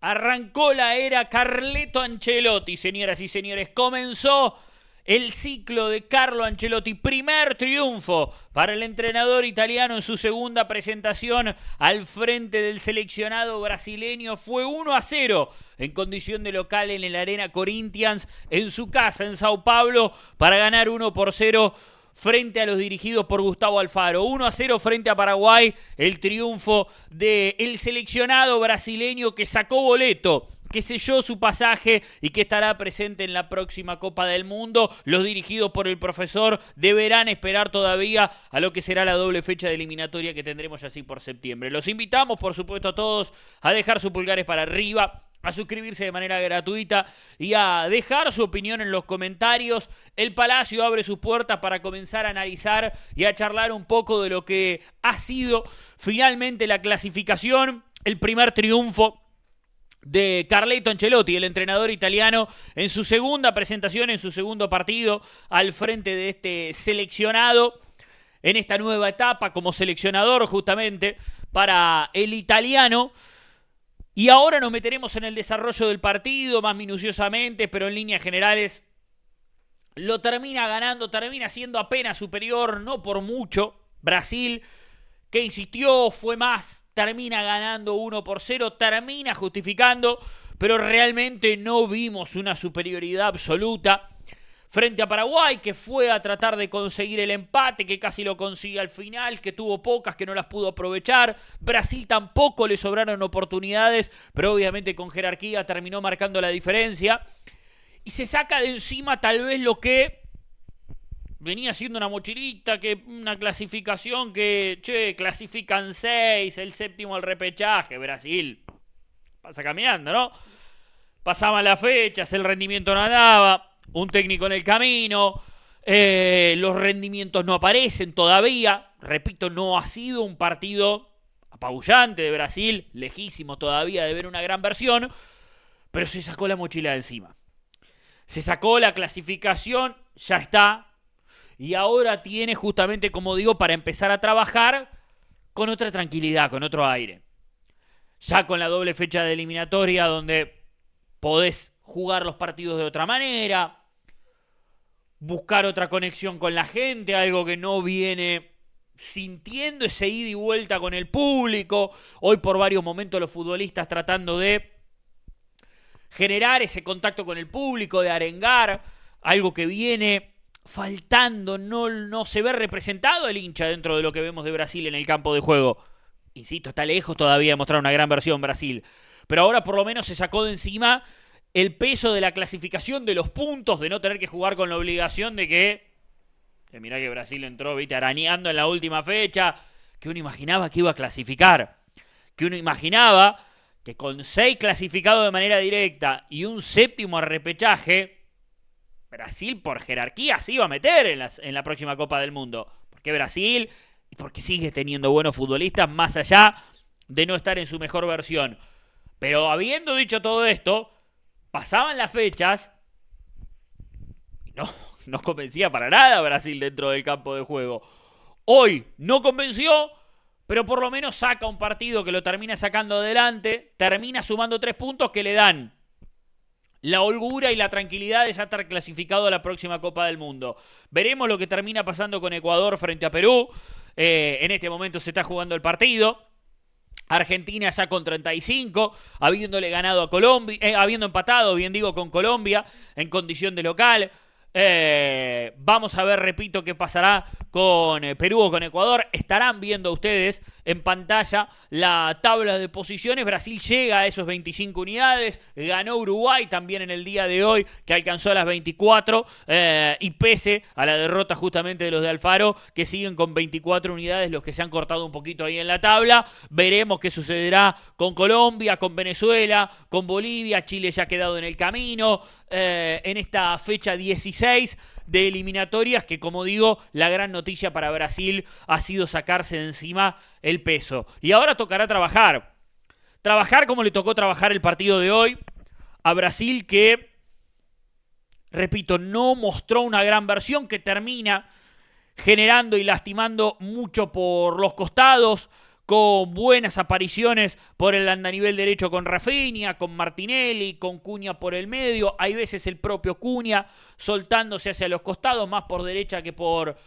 Arrancó la era Carleto Ancelotti, señoras y señores. Comenzó el ciclo de Carlo Ancelotti. Primer triunfo para el entrenador italiano en su segunda presentación al frente del seleccionado brasileño. Fue 1-0 en condición de local en el Arena Corinthians, en su casa en Sao Paulo, para ganar 1-0 frente a los dirigidos por Gustavo Alfaro. 1-0 frente a Paraguay, el triunfo del seleccionado brasileño que sacó boleto, que selló su pasaje y que estará presente en la próxima Copa del Mundo. Los dirigidos por el profesor deberán esperar todavía a lo que será la doble fecha de eliminatoria que tendremos así por septiembre. Los invitamos, por supuesto, a todos a dejar sus pulgares para arriba, a suscribirse de manera gratuita y a dejar su opinión en los comentarios. El Palacio abre sus puertas para comenzar a analizar y a charlar un poco de lo que ha sido finalmente la clasificación, el primer triunfo de Carleto Ancelotti, el entrenador italiano, en su segunda presentación, en su segundo partido al frente de este seleccionado, en esta nueva etapa como seleccionador justamente para el italiano. Y ahora nos meteremos en el desarrollo del partido más minuciosamente, pero en líneas generales lo termina ganando, termina siendo apenas superior, no por mucho. Brasil, que insistió, fue más, termina ganando 1-0, termina justificando, pero realmente no vimos una superioridad absoluta frente a Paraguay, que fue a tratar de conseguir el empate, que casi lo consigue al final, que tuvo pocas, que no las pudo aprovechar. Brasil tampoco le sobraron oportunidades, pero obviamente con jerarquía terminó marcando la diferencia. Y se saca de encima tal vez lo que venía siendo una mochilita, que una clasificación que, clasifican 6, el séptimo al repechaje. Brasil pasa caminando, ¿no? Pasaban las fechas, el rendimiento no andaba. Un técnico en el camino, los rendimientos no aparecen todavía. Repito, no ha sido un partido apabullante de Brasil, lejísimo todavía de ver una gran versión, pero se sacó la mochila de encima. Se sacó la clasificación, ya está, y ahora tiene justamente, como digo, para empezar a trabajar con otra tranquilidad, con otro aire. Ya con la doble fecha de eliminatoria donde podés jugar los partidos de otra manera, buscar otra conexión con la gente, algo que no viene sintiendo, ese ida y vuelta con el público. Hoy por varios momentos los futbolistas tratando de generar ese contacto con el público, de arengar, algo que viene faltando, no se ve representado el hincha dentro de lo que vemos de Brasil en el campo de juego. Insisto, está lejos todavía de mostrar una gran versión Brasil, pero ahora por lo menos se sacó de encima el peso de la clasificación, de los puntos, de no tener que jugar con la obligación de que mirá que Brasil entró, viste, arañando en la última fecha, que uno imaginaba que iba a clasificar, que uno imaginaba que con 6 clasificados de manera directa y un séptimo a repechaje, Brasil por jerarquía se iba a meter en la próxima Copa del Mundo. Porque Brasil, y porque sigue teniendo buenos futbolistas, más allá de no estar en su mejor versión. Pero habiendo dicho todo esto, pasaban las fechas y no convencía para nada Brasil dentro del campo de juego. Hoy no convenció, pero por lo menos saca un partido que lo termina sacando adelante, termina sumando 3 puntos que le dan la holgura y la tranquilidad de ya estar clasificado a la próxima Copa del Mundo. Veremos lo que termina pasando con Ecuador frente a Perú. En este momento se está jugando el partido. Argentina ya con 35, habiéndole ganado a Colombia, habiendo empatado, bien digo, con Colombia en condición de local. Vamos a ver, repito, qué pasará con Perú o con Ecuador. Estarán viendo ustedes en pantalla la tabla de posiciones. Brasil llega a esos 25 unidades. Ganó Uruguay también en el día de hoy, que alcanzó a las 24. Y pese a la derrota justamente de los de Alfaro, que siguen con 24 unidades, los que se han cortado un poquito ahí en la tabla. Veremos qué sucederá con Colombia, con Venezuela, con Bolivia. Chile ya ha quedado en el camino en esta fecha 16 de eliminatorias, que como digo, la gran noticia para Brasil ha sido sacarse de encima el peso. Y ahora tocará trabajar como le tocó trabajar el partido de hoy a Brasil, que, repito, no mostró una gran versión, que termina generando y lastimando mucho por los costados, con buenas apariciones por el andanivel derecho con Rafinha, con Martinelli, con Cunha por el medio. Hay veces el propio Cunha soltándose hacia los costados, más por derecha que por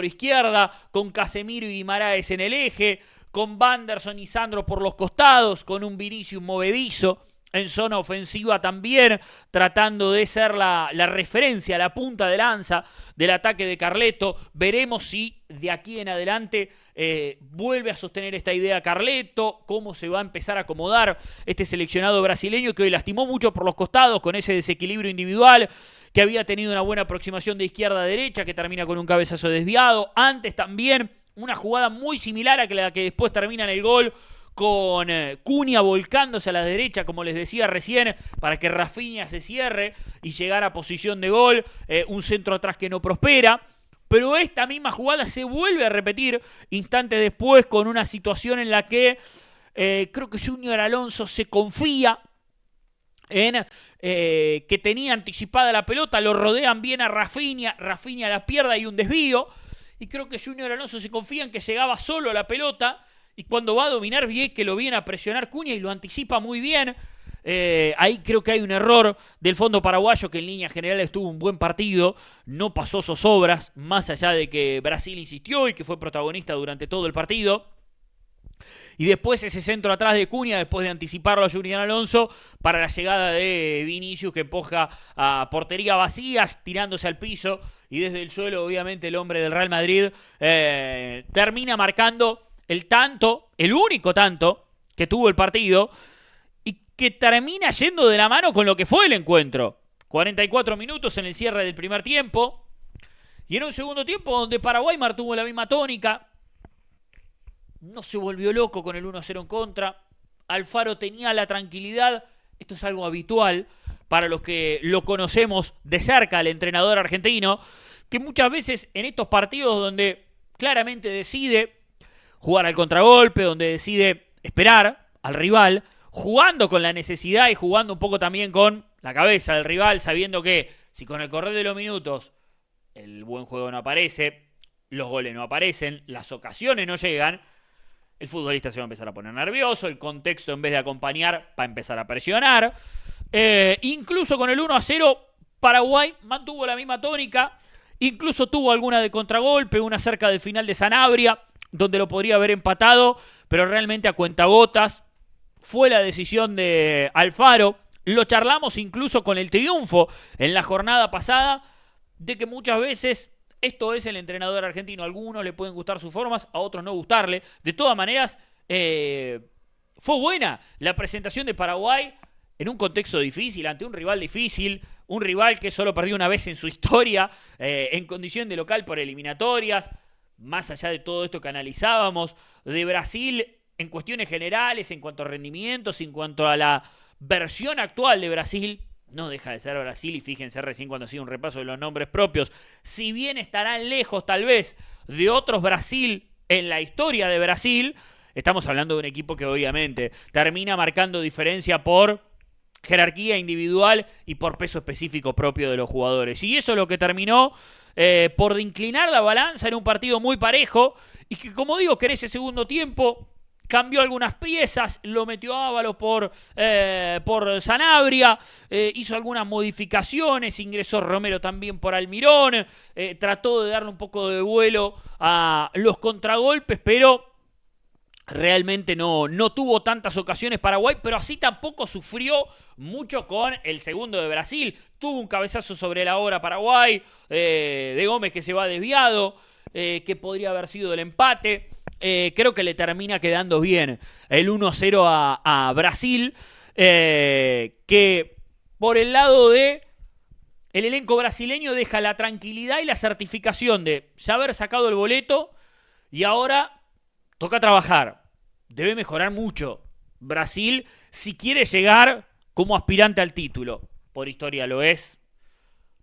izquierda, con Casemiro y Guimaraes en el eje, con Wanderson y Sandro por los costados, con un Vinicius movedizo en zona ofensiva también, tratando de ser la referencia, la punta de lanza del ataque de Carleto. Veremos si de aquí en adelante vuelve a sostener esta idea Carleto, cómo se va a empezar a acomodar este seleccionado brasileño que hoy lastimó mucho por los costados con ese desequilibrio individual, que había tenido una buena aproximación de izquierda a derecha, que termina con un cabezazo desviado. Antes también una jugada muy similar a la que después termina en el gol, con Cunha volcándose a la derecha, como les decía recién, para que Rafinha se cierre y llegar a posición de gol, un centro atrás que no prospera. Pero esta misma jugada se vuelve a repetir instantes después con una situación en la que creo que Junior Alonso se confía en que tenía anticipada la pelota, lo rodean bien a Rafinha la pierde y un desvío, y creo que Junior Alonso se confía en que llegaba solo a la pelota, y cuando va a dominar bien, que lo viene a presionar Cunha y lo anticipa muy bien. Ahí creo que hay un error del fondo paraguayo, que en líneas generales tuvo un buen partido, no pasó zozobras, más allá de que Brasil insistió y que fue protagonista durante todo el partido. Y después ese centro atrás de Cunha, después de anticiparlo a Junior Alonso, para la llegada de Vinicius, que empuja a portería vacías, tirándose al piso, y desde el suelo, obviamente, el hombre del Real Madrid termina marcando el tanto, el único tanto que tuvo el partido, y que termina yendo de la mano con lo que fue el encuentro. 44 minutos en el cierre del primer tiempo, y en un segundo tiempo donde Paraguay mantuvo la misma tónica. No se volvió loco con el 1-0 en contra. Alfaro tenía la tranquilidad. Esto es algo habitual para los que lo conocemos de cerca, el entrenador argentino, que muchas veces en estos partidos donde claramente decide jugar al contragolpe, donde decide esperar al rival, jugando con la necesidad y jugando un poco también con la cabeza del rival, sabiendo que si con el correr de los minutos el buen juego no aparece, los goles no aparecen, las ocasiones no llegan, el futbolista se va a empezar a poner nervioso, el contexto en vez de acompañar va a empezar a presionar. Incluso con el 1-0, Paraguay mantuvo la misma tónica, incluso tuvo alguna de contragolpe, una cerca del final de Sanabria, donde lo podría haber empatado, pero realmente a cuentagotas. Fue la decisión de Alfaro. Lo charlamos incluso con el triunfo en la jornada pasada, de que muchas veces esto es el entrenador argentino. A algunos le pueden gustar sus formas, a otros no gustarle. De todas maneras, fue buena la presentación de Paraguay en un contexto difícil, ante un rival difícil, un rival que solo perdió una vez en su historia, en condición de local por eliminatorias. Más allá de todo esto que analizábamos, de Brasil en cuestiones generales, en cuanto a rendimientos, en cuanto a la versión actual de Brasil, no deja de ser Brasil, y fíjense recién cuando hacía un repaso de los nombres propios, si bien estarán lejos tal vez de otros Brasil en la historia de Brasil, estamos hablando de un equipo que obviamente termina marcando diferencia por jerarquía individual y por peso específico propio de los jugadores. Y eso es lo que terminó por inclinar la balanza en un partido muy parejo, y que, como digo, que en ese segundo tiempo cambió algunas piezas, lo metió Ábalos por Sanabria, hizo algunas modificaciones, ingresó Romero también por Almirón, trató de darle un poco de vuelo a los contragolpes, pero realmente no tuvo tantas ocasiones Paraguay, pero así tampoco sufrió mucho con el segundo de Brasil. Tuvo un cabezazo sobre la hora Paraguay, de Gómez, que se va desviado, que podría haber sido el empate. Creo que le termina quedando bien el 1-0 a Brasil, que por el lado de el elenco brasileño deja la tranquilidad y la certificación de ya haber sacado el boleto, y ahora toca trabajar. Debe mejorar mucho Brasil si quiere llegar como aspirante al título. Por historia lo es,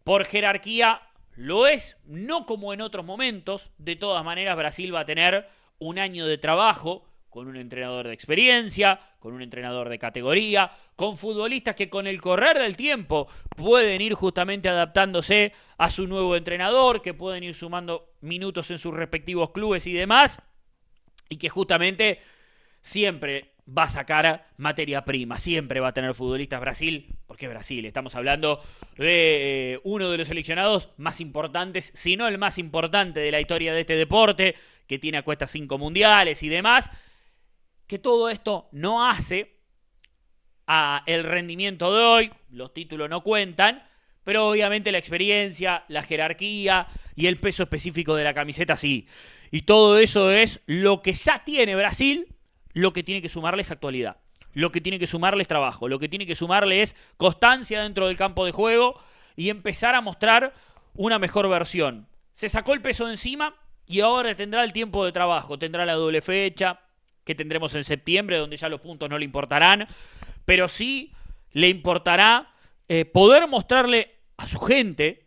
por jerarquía lo es, no como en otros momentos. De todas maneras, Brasil va a tener un año de trabajo con un entrenador de experiencia, con un entrenador de categoría, con futbolistas que con el correr del tiempo pueden ir justamente adaptándose a su nuevo entrenador, que pueden ir sumando minutos en sus respectivos clubes y demás. y que justamente siempre va a sacar materia prima, siempre va a tener futbolistas Brasil, porque es Brasil, estamos hablando de uno de los seleccionados más importantes, si no el más importante de la historia de este deporte, que tiene a cuestas 5 mundiales y demás, que todo esto no hace a el rendimiento de hoy, los títulos no cuentan, pero obviamente la experiencia, la jerarquía y el peso específico de la camiseta sí. Y todo eso es lo que ya tiene Brasil. Lo que tiene que sumarle es actualidad, lo que tiene que sumarle es trabajo, lo que tiene que sumarle es constancia dentro del campo de juego y empezar a mostrar una mejor versión. Se sacó el peso de encima y ahora tendrá el tiempo de trabajo, tendrá la doble fecha que tendremos en septiembre, donde ya los puntos no le importarán, pero sí le importará poder mostrarle a su gente,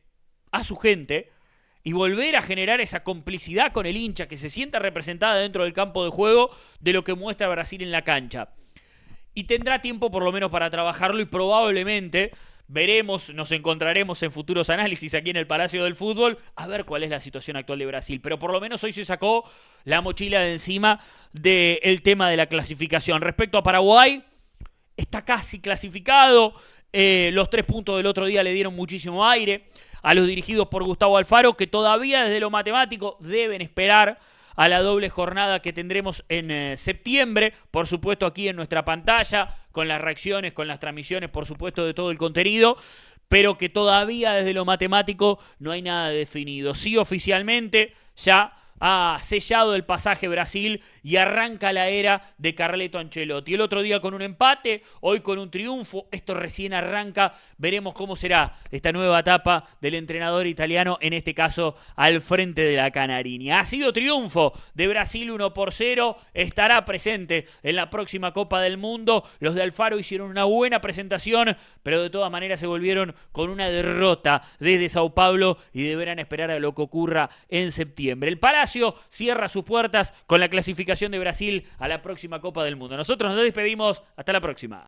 y volver a generar esa complicidad con el hincha que se sienta representada dentro del campo de juego de lo que muestra Brasil en la cancha. Y tendrá tiempo por lo menos para trabajarlo y probablemente veremos, nos encontraremos en futuros análisis aquí en el Palacio del Fútbol a ver cuál es la situación actual de Brasil. Pero por lo menos hoy se sacó la mochila de encima del tema de la clasificación. Respecto a Paraguay, está casi clasificado. Los 3 puntos del otro día le dieron muchísimo aire a los dirigidos por Gustavo Alfaro, que todavía desde lo matemático deben esperar a la doble jornada que tendremos en septiembre, por supuesto aquí en nuestra pantalla, con las reacciones, con las transmisiones, por supuesto, de todo el contenido, pero que todavía desde lo matemático no hay nada definido. Sí, oficialmente ya ha sellado el pasaje Brasil y arranca la era de Carleto Ancelotti. El otro día con un empate, hoy con un triunfo, esto recién arranca, veremos cómo será esta nueva etapa del entrenador italiano, en este caso al frente de la Canariña. Ha sido triunfo de Brasil 1-0, estará presente en la próxima Copa del Mundo. Los de Alfaro hicieron una buena presentación, pero de todas maneras se volvieron con una derrota desde Sao Paulo y deberán esperar a lo que ocurra en septiembre. El Palacio cierra sus puertas con la clasificación de Brasil a la próxima Copa del Mundo. Nosotros nos despedimos. Hasta la próxima.